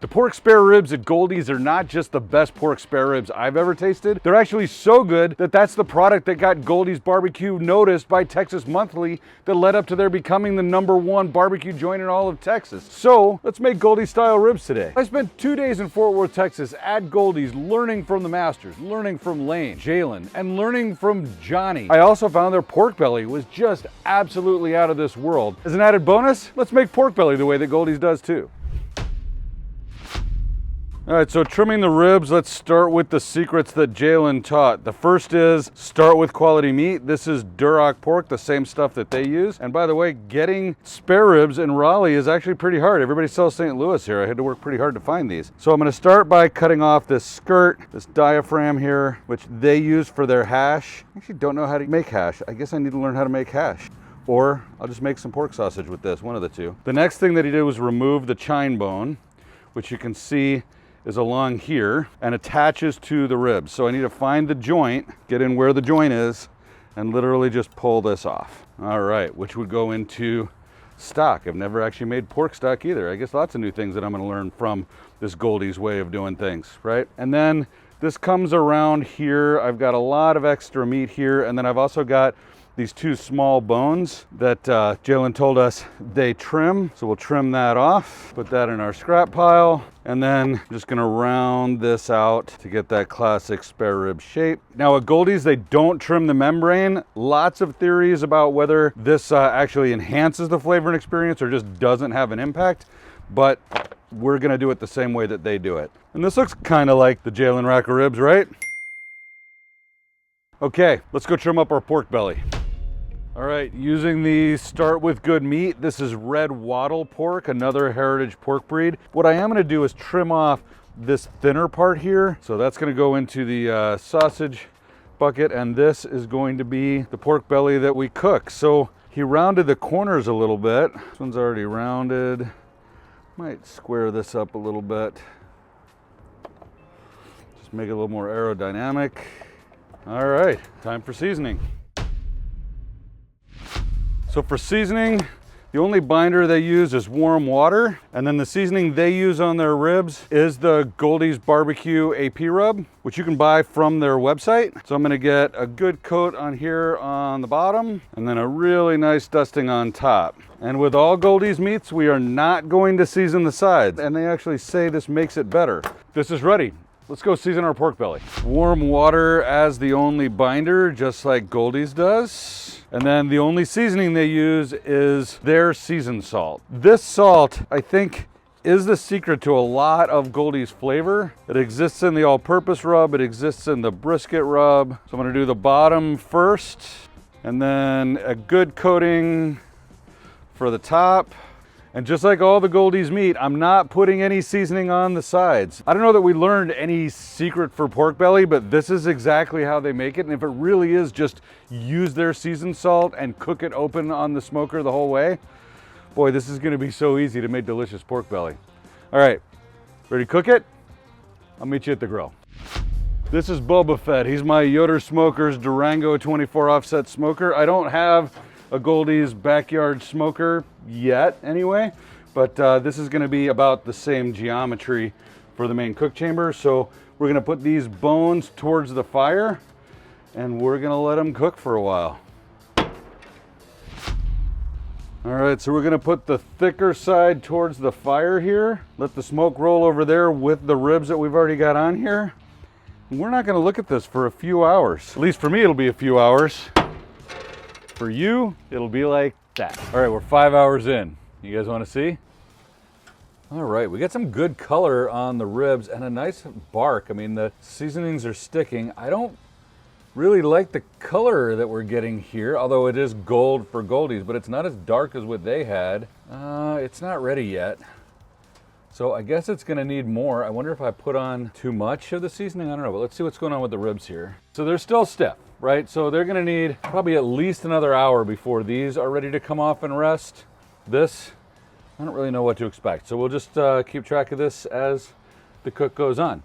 The pork spare ribs at Goldee's are not just the best pork spare ribs I've ever tasted. They're actually so good that that's the product that got Goldee's Barbecue noticed by Texas Monthly that led up to their becoming the #1 barbecue joint in all of Texas. So let's make Goldee style ribs today. I spent 2 days in Fort Worth, Texas at Goldee's learning from the masters, learning from Lane, Jalen, and learning from Johnny. I also found their pork belly was just absolutely out of this world. As an added bonus, let's make pork belly the way that Goldee's does too. All right, so trimming the ribs, let's start with the secrets that Jalen taught. The first is start with quality meat. This is Duroc pork, the same stuff that they use. And by the way, getting spare ribs in Raleigh is actually pretty hard. Everybody sells St. Louis here. I had to work pretty hard to find these. So I'm gonna start by cutting off this skirt, this diaphragm here, which they use for their hash. I actually don't know how to make hash. I guess I need to learn how to make hash. Or I'll just make some pork sausage with this, one of the two. The next thing that he did was remove the chine bone, which you can see is along here and attaches to the ribs. So I need to find the joint, get in where the joint is, and literally just pull this off. All right, which would go into stock. I've never actually made pork stock either. I guess lots of new things that I'm gonna learn from this Goldee's way of doing things, right? And then this comes around here. I've got a lot of extra meat here, and then I've also got these 2 small bones that Jalen told us they trim. So we'll trim that off, put that in our scrap pile, and then I'm just gonna round this out to get that classic spare rib shape. Now at Goldee's, they don't trim the membrane. Lots of theories about whether this actually enhances the flavor and experience or just doesn't have an impact, but we're gonna do it the same way that they do it. And this looks kind of like the Jalen rack of ribs, right? Okay, let's go trim up our pork belly. All right, using the Start With Good meat, this is red wattle pork, another heritage pork breed. What I am gonna do is trim off this thinner part here. So that's gonna go into the sausage bucket, and this is going to be the pork belly that we cook. So he rounded the corners a little bit. This one's already rounded. Might square this up a little bit. Just make it a little more aerodynamic. All right, time for seasoning. So for seasoning, the only binder they use is warm water, and then the seasoning they use on their ribs is the Goldee's Barbecue AP rub, which you can buy from their website. So I'm gonna get a good coat on here on the bottom, and then a really nice dusting on top. And with all Goldee's meats, we are not going to season the sides, and they actually say this makes it better. This is ready. Let's go season our pork belly. Warm water as the only binder, just like Goldee's does. And then the only seasoning they use is their seasoned salt. This salt, I think, is the secret to a lot of Goldee's flavor. It exists in the all-purpose rub, it exists in the brisket rub. So I'm gonna do the bottom first, and then a good coating for the top. And just like all the Goldee's meat, I'm not putting any seasoning on the sides. I don't know that we learned any secret for pork belly, but this is exactly how they make it. And if it really is just use their seasoned salt and cook it open on the smoker the whole way, boy, this is gonna be so easy to make delicious pork belly. All right, ready to cook it? I'll meet you at the grill. This is Boba Fett. He's my Yoder Smokers Durango 24 offset smoker. I don't have a Goldee's backyard smoker yet anyway, but this is gonna be about the same geometry for the main cook chamber. So we're gonna put these bones towards the fire and we're gonna let them cook for a while. All right, so we're gonna put the thicker side towards the fire here. Let the smoke roll over there with the ribs that we've already got on here. And we're not gonna look at this for a few hours. At least for me, it'll be a few hours. For you, it'll be like that. All right, we're 5 hours in. You guys wanna see? All right, we got some good color on the ribs and a nice bark. I mean, the seasonings are sticking. I don't really like the color that we're getting here, although it is gold for Goldee's, but it's not as dark as what they had. It's not ready yet. So I guess it's gonna need more. I wonder if I put on too much of the seasoning. I don't know, but let's see what's going on with the ribs here. So they're still stiff, right? So they're gonna need probably at least another hour before these are ready to come off and rest. This, I don't really know what to expect. So we'll just keep track of this as the cook goes on.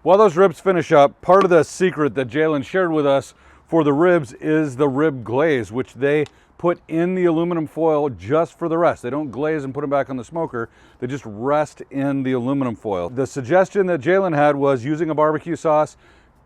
While those ribs finish up, part of the secret that Jalen shared with us for the ribs is the rib glaze, which they put in the aluminum foil just for the rest. They don't glaze and put them back on the smoker. They just rest in the aluminum foil. The suggestion that Jalen had was using a barbecue sauce,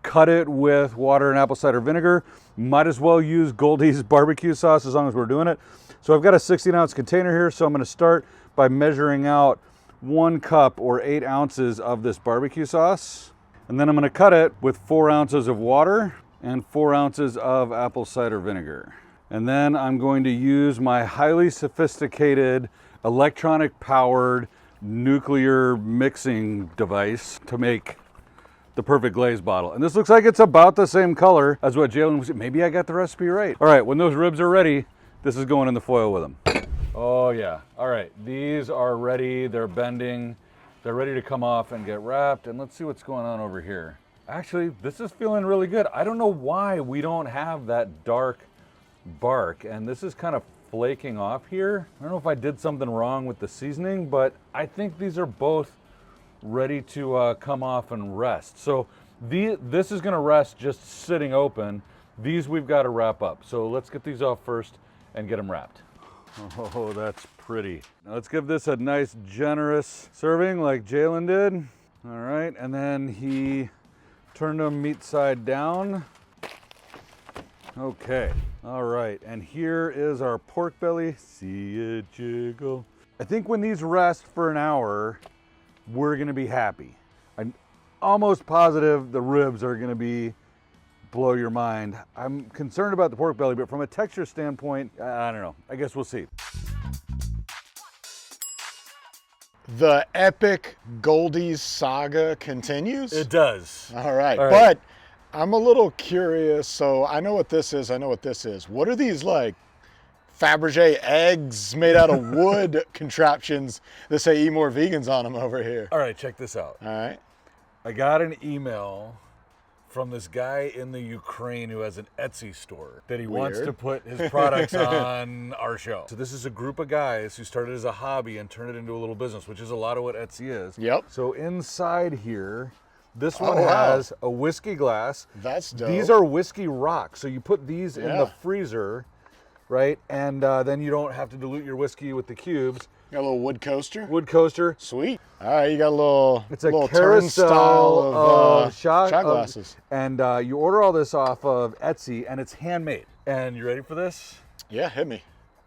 cut it with water and apple cider vinegar. Might as well use Goldee's barbecue sauce as long as we're doing it. So I've got a 16-ounce container here, so I'm gonna start by measuring out 1 cup or 8 ounces of this barbecue sauce. And then I'm gonna cut it with 4 ounces of water and 4 ounces of apple cider vinegar. And then I'm going to use my highly sophisticated electronic powered nuclear mixing device to make the perfect glaze bottle. And this looks like it's about the same color as what Jalen was. Maybe I got the recipe right. All right, when those ribs are ready, this is going in the foil with them. Oh yeah, all right, these are ready, they're bending, they're ready to come off and get wrapped. And let's see what's going on over here. Actually, this is feeling really good. I don't know why we don't have that dark bark, and this is kind of flaking off here. I don't know if I did something wrong with the seasoning, but I think these are both ready to come off and rest. So this is gonna rest just sitting open. These we've got to wrap up. So let's get these off first and get them wrapped. Oh, that's pretty. Now let's give this a nice generous serving like Jalen did. All right, and then he turned them meat side down. Okay, all right, and here is our pork belly. See it jiggle. I think when these rest for an hour, we're gonna be happy. I'm almost positive the ribs are gonna be blow your mind. I'm concerned about the pork belly, but from a texture standpoint, I don't know. I guess we'll see. The epic Goldee's saga continues? It does. All right, but I'm a little curious. So I know what this is. What are these like Fabergé eggs made out of wood contraptions that say eat more vegans on them over here? All right, check this out. All right. I got an email from this guy in the Ukraine who has an Etsy store that he wants to put his products on our show. So this is a group of guys who started as a hobby and turned it into a little business, which is a lot of what Etsy is. Yep. So inside here, this one has a whiskey glass. That's dope. These are whiskey rocks. So you put these in the freezer, right? And then you don't have to dilute your whiskey with the cubes. Got a little wood coaster. Wood coaster. Sweet. All right, you got a little, it's a little carousel of shot glasses. And you order all this off of Etsy, and it's handmade. And you ready for this? Yeah, hit me.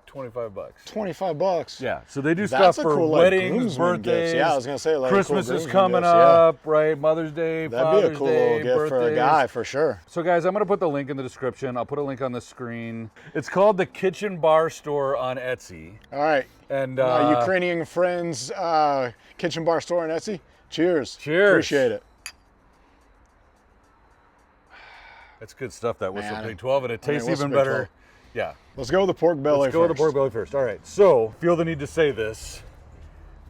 $25. $25. Yeah. So they do That's stuff for cool, weddings, like, birthdays. gifts. Yeah, I was gonna say like Christmas cool is coming gifts, up, right? Mother's Day, That'd Father's be a cool Day, gift birthdays. for a guy for sure. So guys, I'm gonna put the link in the description. I'll put a link on the screen. It's called the Kitchen Bar Store on Etsy. All right. And my Ukrainian friends, Kitchen Bar Store on Etsy. Cheers. Cheers. Appreciate it. That's good stuff, that Whistle Man. Pig 12, and it tastes Whistle even Pig better. 12. Yeah. Let's go with the pork belly Let's go with the pork belly first. All right. So, feel the need to say this.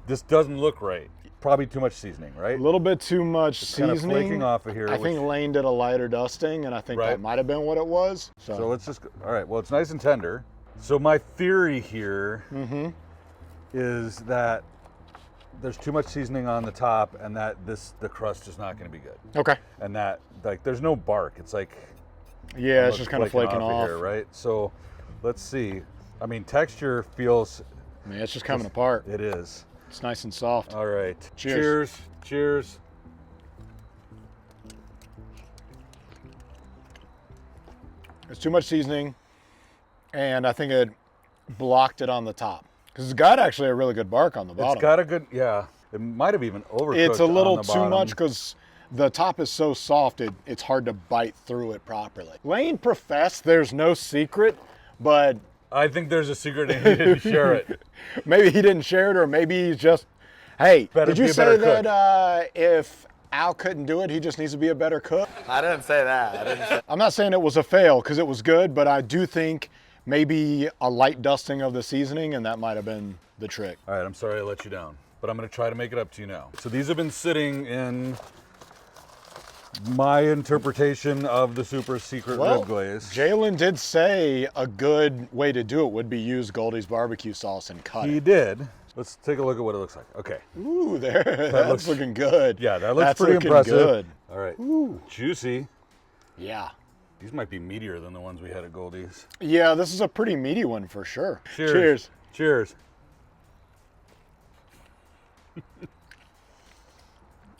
This doesn't look right. Probably too much seasoning, right? A little bit too much seasoning. Kind of flaking off of here. I think Lane did a lighter dusting, and I think that might have been what it was. So let's just, all right, well, it's nice and tender. So my theory here is that there's too much seasoning on the top, and that the crust is not going to be good. Okay. And that, like, there's no bark. It's like, yeah, it's just kind of flaking off. Here, right? So let's see. I mean, texture feels. Man, it's just coming apart. It is. It's nice and soft. All right. Cheers. Cheers. Cheers. It's too much seasoning, and I think it blocked it on the top. Because it's got actually a really good bark on the bottom. It's got a good, yeah. It might have even overcooked. It's a little on the too bottom. much because the top is so soft, it's hard to bite through it properly. Lane professed there's no secret, but I think there's a secret and he didn't share it. Maybe he didn't share it, or maybe he's just, hey, did you say that if Al couldn't do it, he just needs to be a better cook? I didn't say that. I'm not saying it was a fail because it was good, but I do think maybe a light dusting of the seasoning, and that might have been the trick. All right, I'm sorry I let you down, but I'm gonna try to make it up to you now. So these have been sitting in my interpretation of the super secret rib glaze. Jalen did say a good way to do it would be use Goldee's barbecue sauce and cut He it. did. Let's take a look at what it looks like. Okay. Ooh, that's looking good. Yeah, that looks pretty impressive. Good. All right. Ooh. Juicy. Yeah. These might be meatier than the ones we had at Goldee's. Yeah, this is a pretty meaty one for sure. Cheers. Cheers. Cheers.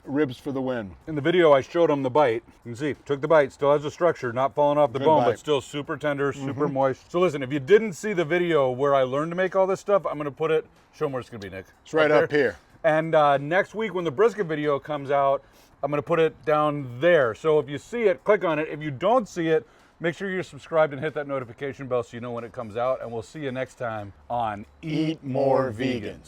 Ribs for the win. In the video, I showed them the bite. You can see, took the bite, still has the structure, not falling off the bone, bite. but still super tender, super moist. So listen, if you didn't see the video where I learned to make all this stuff, I'm gonna put it, show them where it's gonna be, Nick. It's right up here. And next week when the brisket video comes out, I'm gonna put it down there. So if you see it, click on it. If you don't see it, make sure you're subscribed and hit that notification bell so you know when it comes out. And we'll see you next time on Eat More Vegans.